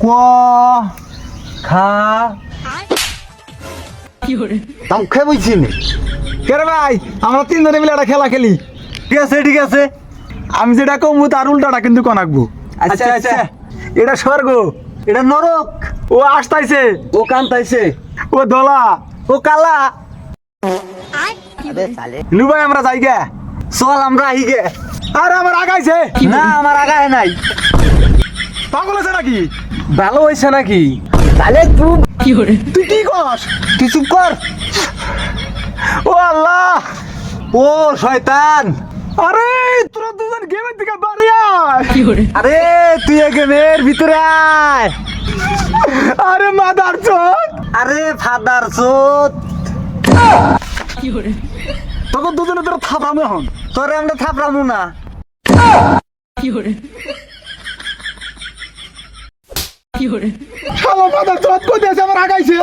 ক খা তাও খেয়ে বলছি নি। কে রে ভাই আমরা তিনজনে মিলে একটা খেলা খেলি। ঠিক আছে ঠিক আছে। আমি যেটা কমবো তার উল্টাটা কিন্তু কনাকবো। আচ্ছা আচ্ছা। এটা স্বর্গ, এটা নরক। ও আসতাইছে, ও কান্তাইছে। ও দলা, ও কালা। লু ভাই আমরা যাই গে। চল আমরা আহি গে। আরে আমার আগাইছে। না আমার আগায় নাই। পাগল আছে নাকি? ভালো হয়েছে নাকি? তাহলে তুই কি কস? তুই চুপ কর। ও আল্লাহ, ও শয়তান। আরে তোরা দুজন গেমের দিকে বাড়ি আয়। আরে তুই এ গেমের ভিতরে আয়। আরে মাদার চোদ, আরে ফাদার চোদ। তোকে দুজনে তোরা থাপামে হন। তোরে আমরা থাপড়ামু না। শালা মাদার চোদ কই দিয়েছে আমার আগাইছে।